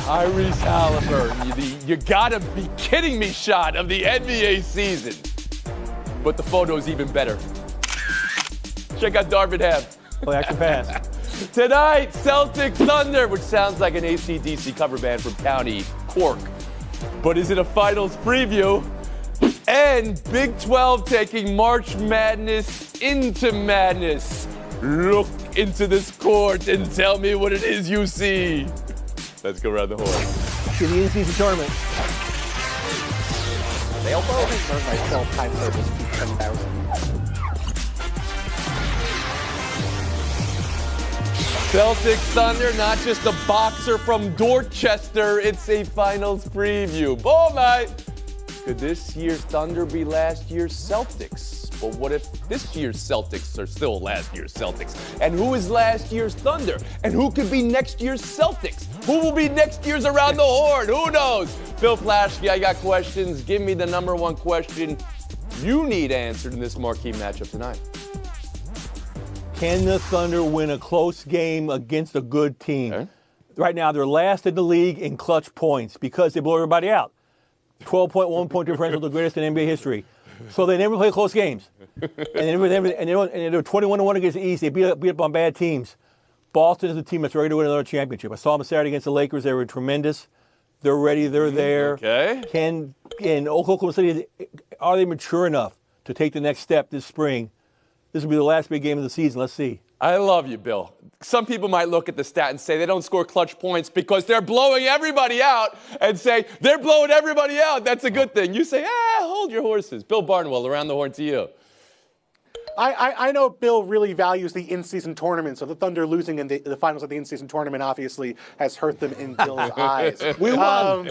Tyrese Haliburton, you gotta be kidding me shot of the NBA season. But the photo's even better. Check out Darvin Ham. Play action pass. Tonight, Celtics Thunder, which sounds like an AC/DC cover band from County Cork. But is it a finals preview? And Big 12 taking March Madness into madness. Look into this court and tell me what it is you see. Let's go around the horn. To the in-season tournament. They also learned like 12 times over this beat 10,000. Celtics Thunder, not just a boxer from Dorchester, it's a finals preview. Oh my! Could this year's Thunder be last year's Celtics? But what if this year's Celtics are still last year's Celtics? And who is last year's Thunder? And who could be next year's Celtics? Who will be next year's Around the Horn? Who knows? Bill Plaschke, I got questions. Give me the number one question you need answered in this marquee matchup tonight. Can the Thunder win a close game against a good team? Okay. Right now, they're last in the league in clutch points because they blow everybody out. 12.1 point differential, the greatest in NBA history. So they never play close games. And they're 21-1 against the East. They beat up on bad teams. Boston is a team that's ready to win another championship. I saw them Saturday against the Lakers. They were tremendous. They're ready. They're there. Okay. In Oklahoma City, are they mature enough to take the next step this spring? This will be the last big game of the season. Let's see. I love you, Bill. Some people might look at the stat and say they don't score clutch points because they're blowing everybody out and say they're blowing everybody out. That's a good thing. You say, hold your horses. Bill Barnwell, Around the Horn to you. I know Bill really values the in-season tournament, so the Thunder losing in the finals of the in-season tournament obviously has hurt them in Bill's eyes. We won.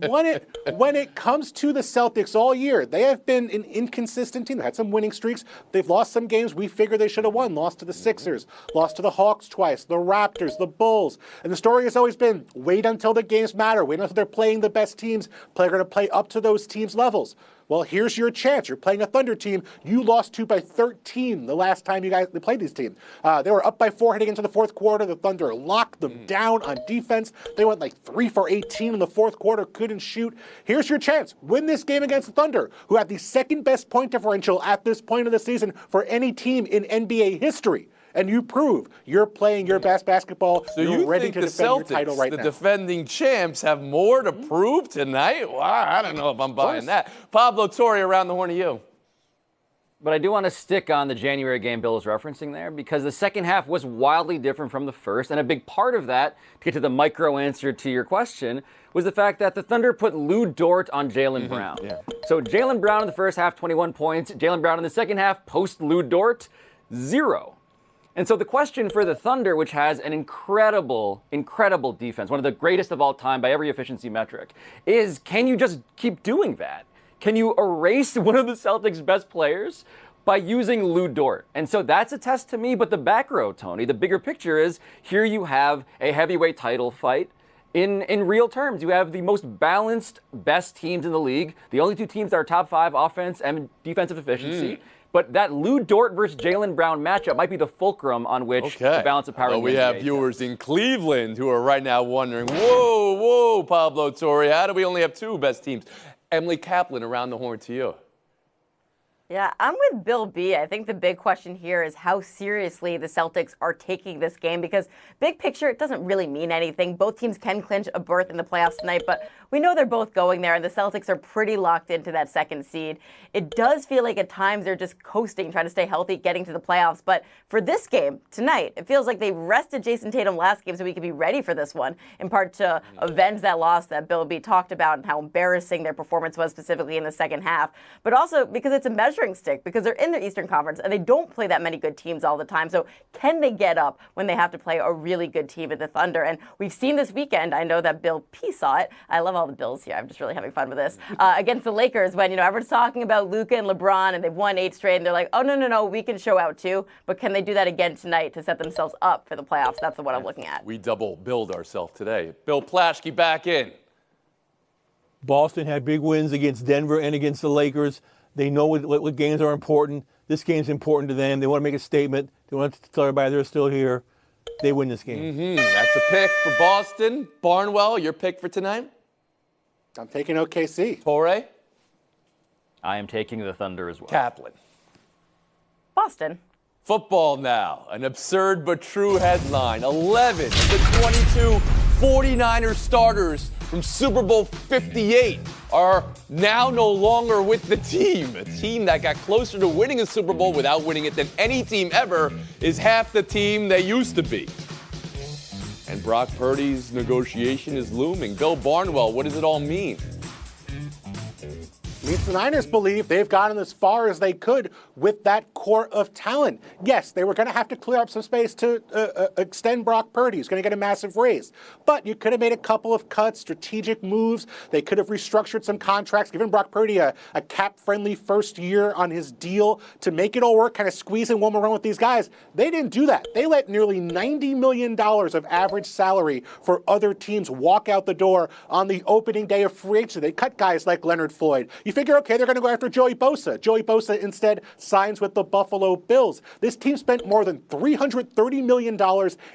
When it comes to the Celtics all year, they have been an inconsistent team. They had some winning streaks. They've lost some games we figure they should have won. Lost to the Sixers, lost to the Hawks twice, the Raptors, the Bulls. And the story has always been, wait until the games matter. Wait until they're playing the best teams. They're going to play up to those teams' levels. Well, here's your chance. You're playing a Thunder team you lost to by 13 the last time you guys played these teams. They were up by 4 heading into the fourth quarter. The Thunder locked them down on defense. They went like 3 for 18 in the fourth quarter, couldn't shoot. Here's your chance. Win this game against the Thunder, who have the second best point differential at this point of the season for any team in NBA history. And you prove you're playing your best basketball. So you're you ready think to the defend your Celtics, title right the now. defending champs, have more to prove tonight? Wow, I don't know if I'm buying that. Pablo Torre, Around the Horn to you. But I do want to stick on the January game Bill is referencing there because the second half was wildly different from the first. And a big part of that, to get to the micro answer to your question, was the fact that the Thunder put Lou Dort on Jaylen Brown. Yeah. So Jaylen Brown in the first half, 21 points. Jaylen Brown in the second half, post Lou Dort, 0. And so the question for the Thunder, which has an incredible, incredible defense, one of the greatest of all time by every efficiency metric, is can you just keep doing that? Can you erase one of the Celtics' best players by using Lou Dort? And so that's a test to me, but the back row, Tony, the bigger picture is here you have a heavyweight title fight. In real terms, you have the most balanced, best teams in the league. The only two teams that are top 5 offense and defensive efficiency. But that Lou Dort versus Jaylen Brown matchup might be the fulcrum on which the balance of power. Well, we have viewers in Cleveland who are right now wondering, whoa, Pablo Torre, how do we only have 2 best teams? Emily Kaplan, Around the Horn to you. Yeah, I'm with Bill B. I think the big question here is how seriously the Celtics are taking this game because big picture, it doesn't really mean anything. Both teams can clinch a berth in the playoffs tonight, but we know they're both going there, and the Celtics are pretty locked into that second seed. It does feel like at times they're just coasting, trying to stay healthy, getting to the playoffs. But for this game tonight, it feels like they rested Jason Tatum last game so we could be ready for this one, in part to avenge that loss that Bill B talked about and how embarrassing their performance was specifically in the second half, but also because it's a measuring stick because they're in the Eastern Conference and they don't play that many good teams all the time. So can they get up when they have to play a really good team at the Thunder? And we've seen this weekend, I know that Bill P saw it. I love all the Bills here. I'm just really having fun with this. Against the Lakers when, everyone's talking about Luka and LeBron and they've won 8 straight and they're like, oh, no, we can show out too. But can they do that again tonight to set themselves up for the playoffs? That's what I'm looking at. We double billed ourselves today. Bill Plaschke back in. Boston had big wins against Denver and against the Lakers. They know what games are important. This game's important to them. They want to make a statement. They want to tell everybody they're still here. they win this game. That's a pick for Boston. Barnwell, your pick for tonight? I'm taking OKC. Torre? I am taking the Thunder as well. Kaplan. Boston. Football now. An absurd but true headline. 11 of the 22 49ers starters from Super Bowl 58 are now no longer with the team. A team that got closer to winning a Super Bowl without winning it than any team ever is half the team they used to be. And Brock Purdy's negotiation is looming. Bill Barnwell, what does it all mean? Means the Niners believe they've gotten as far as they could with that core of talent. Yes, they were going to have to clear up some space to extend Brock Purdy. He's going to get a massive raise. But you could have made a couple of cuts, strategic moves. They could have restructured some contracts, given Brock Purdy a cap-friendly first year on his deal to make it all work, kind of squeeze in one more run with these guys. They didn't do that. They let nearly $90 million of average salary for other teams walk out the door on the opening day of free agency. They cut guys like Leonard Floyd. You figure, okay, they're going to go after Joey Bosa. Joey Bosa instead signs with the Buffalo Bills. This team spent more than $330 million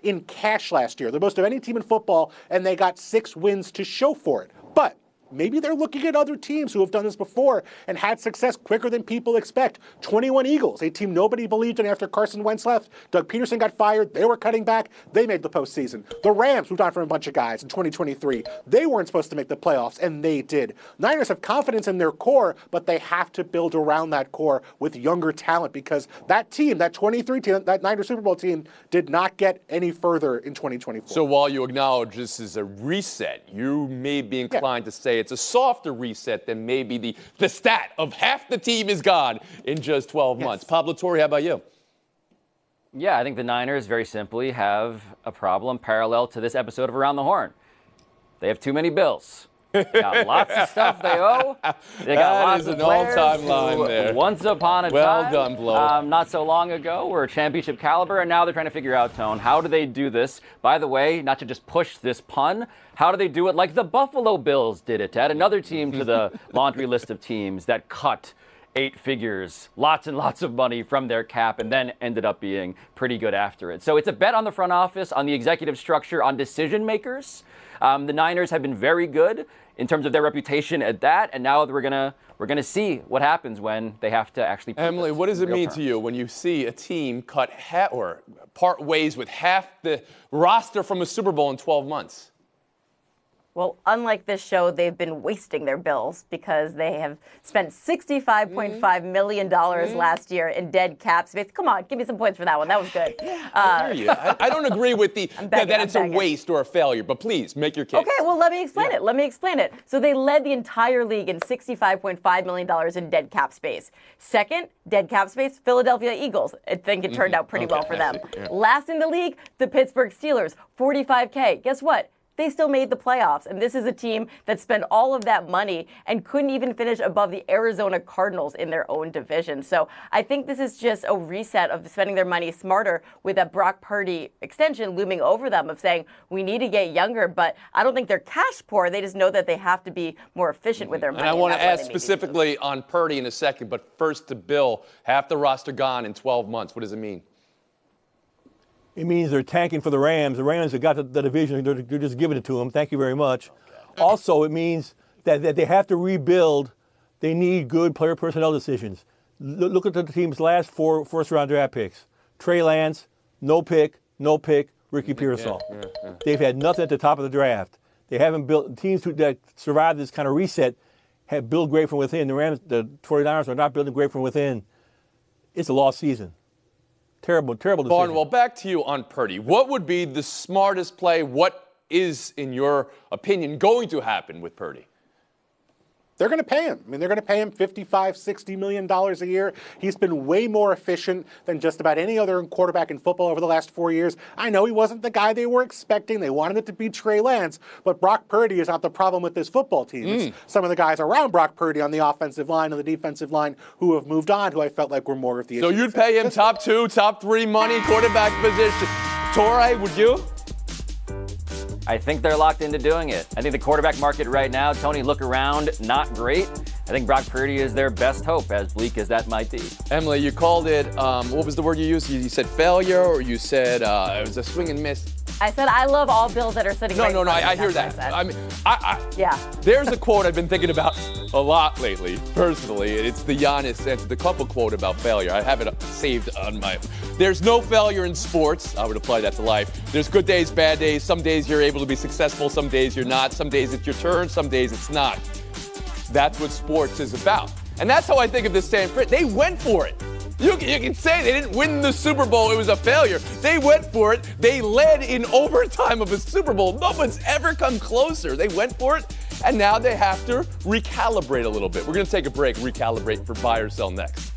in cash last year, the most of any team in football, and they got 6 wins to show for it. But maybe they're looking at other teams who have done this before and had success quicker than people expect. 21 Eagles, a team nobody believed in after Carson Wentz left. Doug Peterson got fired. They were cutting back. They made the postseason. The Rams moved on from a bunch of guys in 2023. They weren't supposed to make the playoffs, and they did. Niners have confidence in their core, but they have to build around that core with younger talent because that team, that 23 team, that Niners Super Bowl team, did not get any further in 2024. So while you acknowledge this is a reset, you may be inclined to say it's a softer reset than maybe the stat of half the team is gone in just 12 months. Pablo Torre, how about you? Yeah, I think the Niners very simply have a problem parallel to this episode of Around the Horn. They have too many bills. They got lots of stuff they owe. They got lots of players all-time line there. Once upon a time, well done, Blow. not so long ago, were a championship caliber, and now they're trying to figure out, Tone, how do they do this? By the way, not to just push this pun, how do they do it like the Buffalo Bills did it? To add another team to the laundry list of teams that cut 8 figures, lots and lots of money from their cap, and then ended up being pretty good after it. So it's a bet on the front office, on the executive structure, on decision makers. The Niners have been very good in terms of their reputation at that, and now we're gonna see what happens when they have to actually. Emily, what does it mean to you when you see a team cut or part ways with half the roster from a Super Bowl in 12 months? Well, unlike this show, they've been wasting their bills because they have spent $65.5 million last year in dead cap space. Come on, give me some points for that one. That was good. I hear you. I don't agree with that it's a waste or a failure, but please make your case. Okay, well, let me explain it. Let me explain it. So they led the entire league in $65.5 million in dead cap space. Second, dead cap space, Philadelphia Eagles. I think it turned out pretty well for them. Last in the league, the Pittsburgh Steelers, $45K. Guess what? They still made the playoffs. And this is a team that spent all of that money and couldn't even finish above the Arizona Cardinals in their own division. So I think this is just a reset of spending their money smarter with that Brock Purdy extension looming over them of saying, we need to get younger, but I don't think they're cash poor. They just know that they have to be more efficient with their money. And I want to ask specifically on Purdy in a second, but first to Bill, half the roster gone in 12 months. What does it mean? It means they're tanking for the Rams. The Rams have got the division. They're just giving it to them. Thank you very much. Okay. Also, it means that they have to rebuild. They need good player personnel decisions. Look at the team's last 4 first-round draft picks. Trey Lance, no pick, Ricky Pearsall. They've had nothing at the top of the draft. They haven't built teams that survived this kind of reset have built great from within. The 49ers are not building great from within. It's a lost season. Terrible decision. Barnwell, back to you on Purdy. What would be the smartest play? What is, in your opinion, going to happen with Purdy? They're going to pay him. I mean, they're going to pay him $55, $60 million a year. He's been way more efficient than just about any other quarterback in football over the last 4 years. I know he wasn't the guy they were expecting. They wanted it to be Trey Lance, but Brock Purdy is not the problem with this football team. It's some of the guys around Brock Purdy on the offensive line and the defensive line who have moved on, who I felt like were more of the So issues. you'd pay him top 2, top 3 money, quarterback position. Torre, would you? I think they're locked into doing it. I think the quarterback market right now, Tony, look around, not great. I think Brock Purdy is their best hope, as bleak as that might be. Emily, you called it, what was the word you used? You said failure, or you said it was a swing and miss? I said I love all Bills that are sitting right in front of me. I hear That's that. what I mean, Yeah. There's a quote I've been thinking about a lot lately, personally. It's the Giannis Antetokounmpo quote about failure. I have it saved on my. There's no failure in sports. I would apply that to life. There's good days, bad days. Some days you're able to be successful. Some days you're not. Some days it's your turn. Some days it's not. That's what sports is about. And that's how I think of this San Fran. They went for it. You can say they didn't win the Super Bowl. It was a failure. They went for it. They led in overtime of a Super Bowl. No one's ever come closer. They went for it, and now they have to recalibrate a little bit. We're going to take a break, recalibrate for buy or sell next.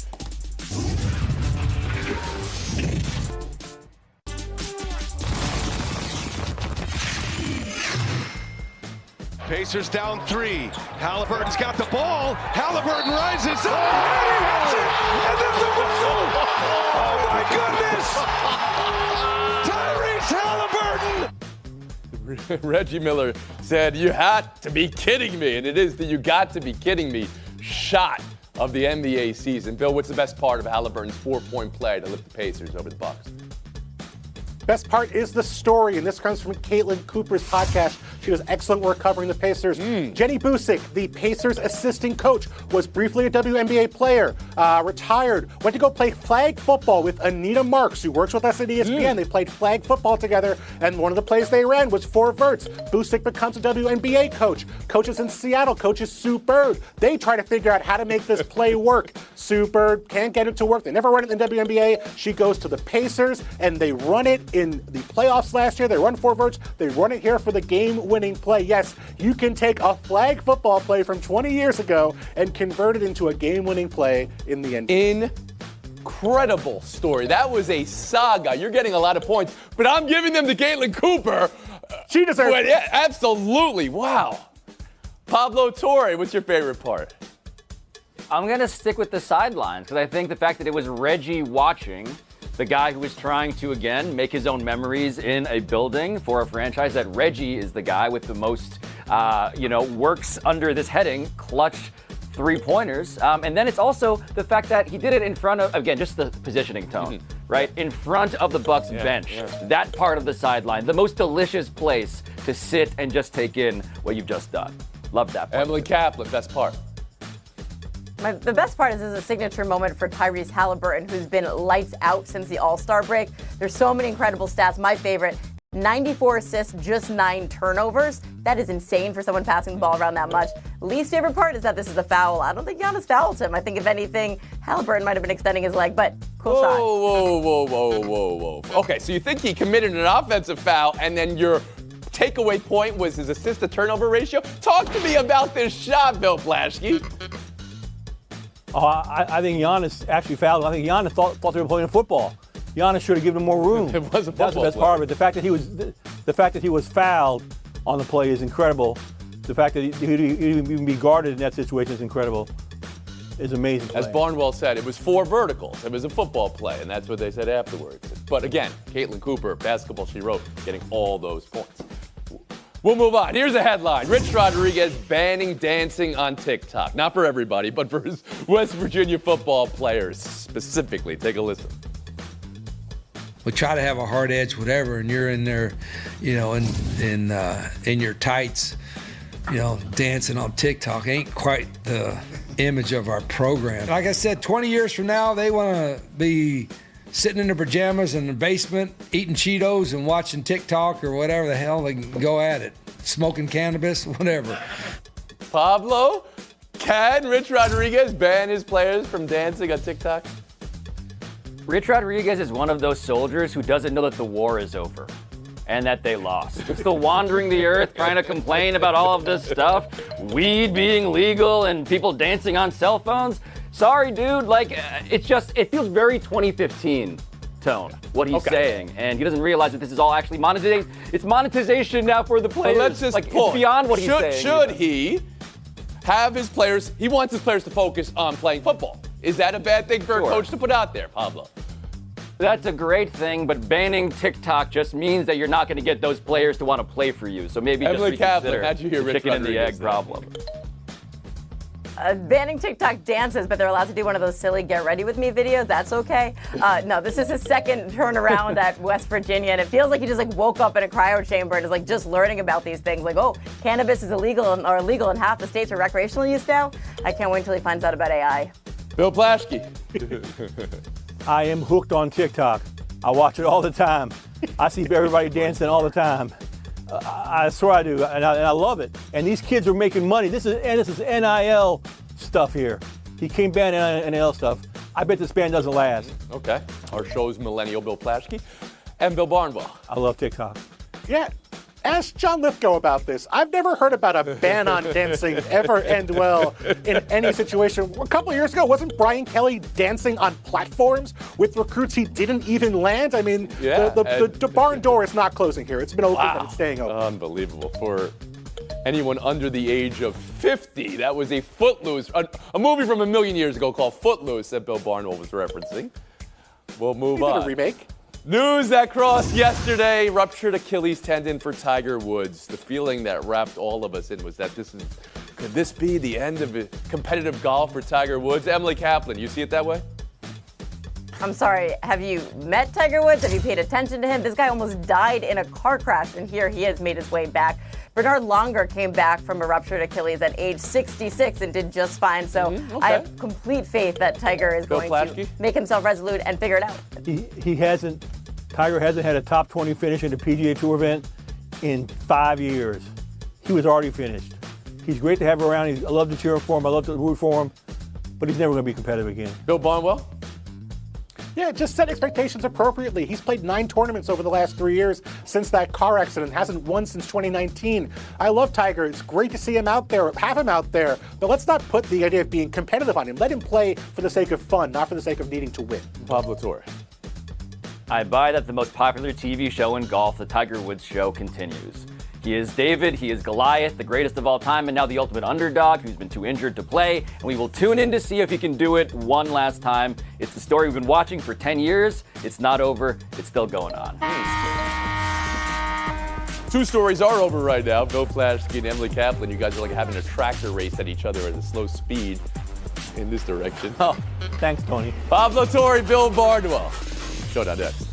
Pacers down 3. Halliburton's got the ball. Halliburton rises up, and he hits it, and there's the whistle. Oh my goodness! Tyrese Halliburton. Reggie Miller said, "You had to be kidding me," and it is the "you got to be kidding me" shot of the NBA season. Bill, what's the best part of Halliburton's 4-point play to lift the Pacers over the Bucks? Best part is the story, and this comes from Caitlin Cooper's podcast. She does excellent work covering the Pacers. Jenny Busick, the Pacers assistant coach, was briefly a WNBA player, retired, went to go play flag football with Anita Marks, who works with us at ESPN. They played flag football together, and one of the plays they ran was 4 verts. Busick becomes a WNBA coach, coaches in Seattle, coaches Sue Bird. They try to figure out how to make this play work. Sue Bird can't get it to work. They never run it in the WNBA. She goes to the Pacers, and they run it in the playoffs last year. They run 4 verts. They run it here for the game-winning play. Yes, you can take a flag football play from 20 years ago and convert it into a game-winning play in the NBA. Incredible story. That was a saga. You're getting a lot of points, but I'm giving them to Caitlin Cooper. She deserves it. Yeah, absolutely. Wow. Pablo Torre, what's your favorite part? I'm going to stick with the sidelines because I think the fact that it was Reggie watching the guy who was trying to, again, make his own memories in a building for a franchise, that Reggie is the guy with the most, works under this heading, clutch three-pointers. And then it's also the fact that he did it in front of, again, just the positioning tone, right? In front of the Bucks bench. Yeah. That part of the sideline, the most delicious place to sit and just take in what you've just done. Love that part. Emily Kaplan, best part. The best part is a signature moment for Tyrese Halliburton, who's been lights out since the All-Star break. There's so many incredible stats. My favorite, 94 assists, just 9 turnovers. That is insane for someone passing the ball around that much. Least favorite part is that this is a foul. I don't think Giannis fouled him. I think, if anything, Halliburton might have been extending his leg, but cool shot. Whoa. Okay, so you think he committed an offensive foul, and then your takeaway point was his assist-to-turnover ratio? Talk to me about this shot, Bill Plaschke. Oh, I think Giannis actually fouled him. I think Giannis thought they were playing football. Giannis should have given him more room. It was a football That's the best play. part of it. The fact that he was fouled on the play is incredible. The fact that he'd even be guarded in that situation is incredible. It's amazing play. As Barnwell said, it was 4 verticals. It was a football play, and that's what they said afterwards. But again, Caitlin Cooper, basketball she wrote, getting all those points. We'll move on. Here's a headline. Rich Rodriguez banning dancing on TikTok. Not for everybody, but for his West Virginia football players specifically. Take a listen. We try to have a hard edge, whatever, and you're in there, in your tights, dancing on TikTok. Ain't quite the image of our program. Like I said, 20 years from now, they want to be sitting in their pajamas in the basement, eating Cheetos and watching TikTok or whatever the hell they can go at it. Smoking cannabis, whatever. Pablo, can Rich Rodriguez ban his players from dancing on TikTok? Rich Rodriguez is one of those soldiers who doesn't know that the war is over and that they lost. Still wandering the earth trying to complain about all of this stuff, weed being legal and people dancing on cell phones. Sorry, dude, it feels very 2015 tone, what he's saying. And he doesn't realize that this is all actually monetization. It's monetization now for the players. But let's just pull. It's beyond what he's saying. Should he have his players, he wants his players to focus on playing football. Is that a bad thing for a coach to put out there, Pablo? That's a great thing, but banning TikTok just means that you're not going to get those players to want to play for you. So maybe Emily just reconsider Kaplan, how'd you hear the Rich chicken and the egg Rodriguez problem. Banning TikTok dances, but they're allowed to do one of those silly get ready with me videos. That's okay. No, this is his second turnaround at West Virginia, and it feels like he just like woke up in a cryo chamber and is like just learning about these things. Like, oh, cannabis is illegal in half the states for recreational use now. I can't wait until he finds out about AI. Bill Plaschke. I am hooked on TikTok. I watch it all the time. I see everybody dancing all the time. I swear I do, and I love it. And these kids are making money. This is NIL stuff here. He came back NIL stuff. I bet this band doesn't last. Okay. Our show's Millennial Bill Plaschke and Bill Barnwell. I love TikTok. Yeah. Ask John Lithgow about this. I've never heard about a ban on dancing ever end well in any situation. A couple of years ago, wasn't Brian Kelly dancing on platforms with recruits he didn't even land? I mean, the barn door is not closing here. It's been open, but it's staying open. Unbelievable. For anyone under the age of 50, that was a Footloose, a movie from a million years ago called Footloose that Bill Barnwell was referencing. We'll move on. A remake. News that crossed yesterday, ruptured Achilles tendon for Tiger Woods. The feeling that wrapped all of us in was that could this be the end of competitive golf for Tiger Woods? Emily Kaplan, you see it that way? I'm sorry, have you met Tiger Woods? Have you paid attention to him? This guy almost died in a car crash, and here he has made his way back. Bernard Longer came back from a ruptured Achilles at age 66 and did just fine. So I have complete faith that Tiger is going to make himself resolute and figure it out. Tiger hasn't had a top 20 finish in the PGA Tour event in 5 years. He was already finished. He's great to have around. I love to cheer for him. I love to root for him. But he's never going to be competitive again. Bill Barnwell? Yeah, just set expectations appropriately. He's played 9 tournaments over the last 3 years since that car accident. Hasn't won since 2019. I love Tiger. It's great to see him out there, have him out there. But let's not put the idea of being competitive on him. Let him play for the sake of fun, not for the sake of needing to win. Pablo Torre. I buy that the most popular TV show in golf, The Tiger Woods Show, continues. He is David, he is Goliath, the greatest of all time, and now the ultimate underdog who's been too injured to play. And we will tune in to see if he can do it one last time. It's the story we've been watching for 10 years. It's not over, it's still going on. 2 stories are over right now. Bill Plaschke and Emily Kaplan. You guys are like having a tractor race at each other at a slow speed in this direction. Oh, thanks, Tony. Pablo Torre, Bill Barnwell. Showdown next.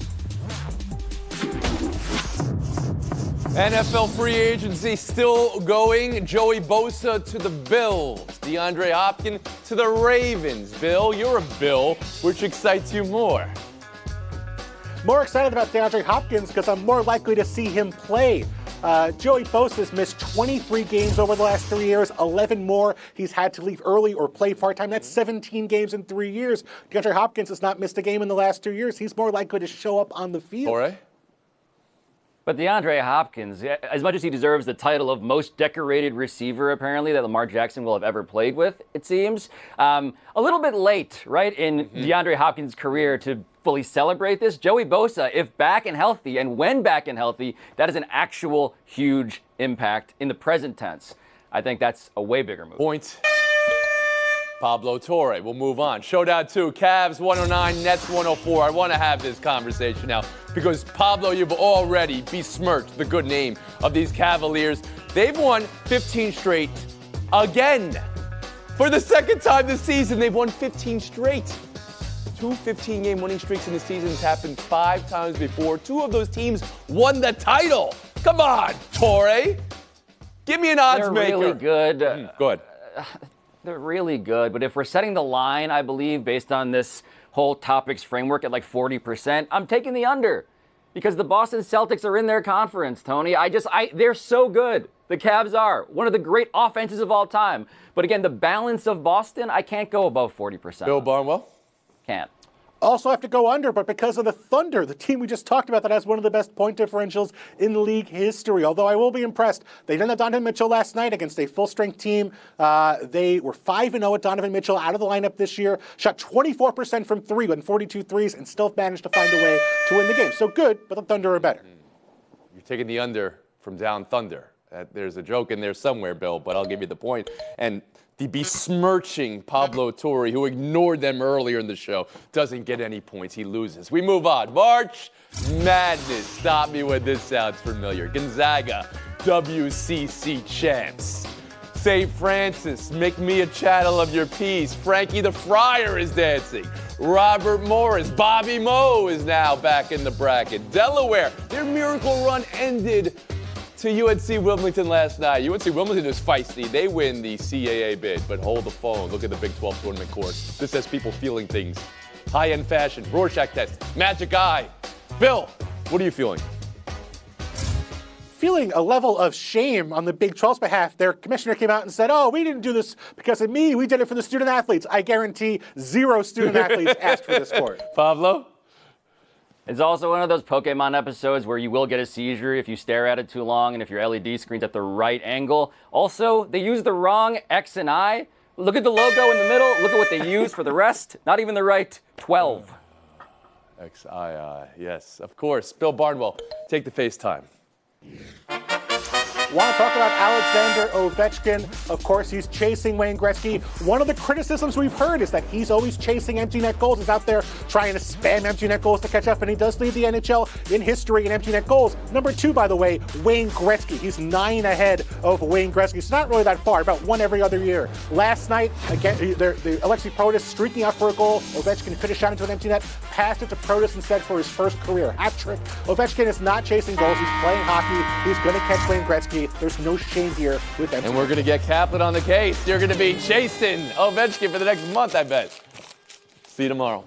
NFL free agency still going. Joey Bosa to the Bills. DeAndre Hopkins to the Ravens. Bill, you're a Bill. Which excites you more? More excited about DeAndre Hopkins because I'm more likely to see him play. Joey Bosa's missed 23 games over the last 3 years, 11 more he's had to leave early or play part-time. That's 17 games in 3 years. DeAndre Hopkins has not missed a game in the last 2 years. He's more likely to show up on the field. All right. But DeAndre Hopkins, as much as he deserves the title of most decorated receiver, apparently, that Lamar Jackson will have ever played with, it seems, a little bit late, right, in DeAndre Hopkins' career to fully celebrate this. Joey Bosa, if back and healthy, and when back and healthy, that is an actual huge impact in the present tense. I think that's a way bigger move. Point. Pablo Torre. We'll move on. Showdown 2, Cavs 109, Nets 104. I want to have this conversation now because, Pablo, you've already besmirched the good name of these Cavaliers. They've won 15 straight again. For the second time this season, they've won 15 straight. 2 15-game winning streaks in the season has happened 5 times before. 2 of those teams won the title. Come on, Torre. Give me an odds maker. They're really good. Go ahead. They're really good, but if we're setting the line, I believe, based on this whole topics framework at like 40%, I'm taking the under because the Boston Celtics are in their conference, Tony. They're so good. The Cavs are one of the great offenses of all time. But again, the balance of Boston, I can't go above 40%. Bill Barnwell? Can't. Also have to go under, but because of the Thunder, the team we just talked about that has one of the best point differentials in league history. Although I will be impressed. They didn't have Donovan Mitchell last night against a full-strength team. They were 5-0 with Donovan Mitchell out of the lineup this year. Shot 24% from 3, went 42 threes, and still managed to find a way to win the game. So good, but the Thunder are better. You're taking the under from Down Thunder. There's a joke in there somewhere, Bill, but I'll give you the point. And the besmirching Pablo Torre, who ignored them earlier in the show, doesn't get any points. He loses. We move on. March Madness. Stop me when this sounds familiar. Gonzaga, WCC champs. St. Francis, make me a chattel of your peace. Frankie the Friar is dancing. Robert Morris, Bobby Moe is now back in the bracket. Delaware, their miracle run ended to UNC Wilmington last night. UNC Wilmington is feisty. They win the CAA bid, but hold the phone. Look at the Big 12 tournament court. This has people feeling things. High-end fashion, Rorschach test, magic eye. Bill, what are you feeling? Feeling a level of shame on the Big 12's behalf. Their commissioner came out and said, oh, we didn't do this because of me. We did it for the student athletes. I guarantee 0 student athletes asked for this court. Pablo? It's also one of those Pokemon episodes where you will get a seizure if you stare at it too long and if your LED screen's at the right angle. Also, they used the wrong X and I. Look at the logo in the middle. Look at what they use for the rest. Not even the right 12. XII, yes, of course. Bill Barnwell, take the FaceTime. Want to talk about Alexander Ovechkin? Of course, he's chasing Wayne Gretzky. One of the criticisms we've heard is that he's always chasing empty net goals. He's out there trying to spam empty net goals to catch up, and he does lead the NHL in history in empty net goals. Number 2, by the way, Wayne Gretzky. He's 9 ahead of Wayne Gretzky. It's not really that far, about 1 every other year. Last night, again, the Alexei Protas streaking out for a goal. Ovechkin could have shot into an empty net, passed it to Protas instead for his first career hat trick. Ovechkin is not chasing goals. He's playing hockey. He's going to catch Wayne Gretzky. There's no shame here with empty. And we're going to get Kaplan on the case. You're going to be chasing Ovechkin for the next month, I bet. See you tomorrow.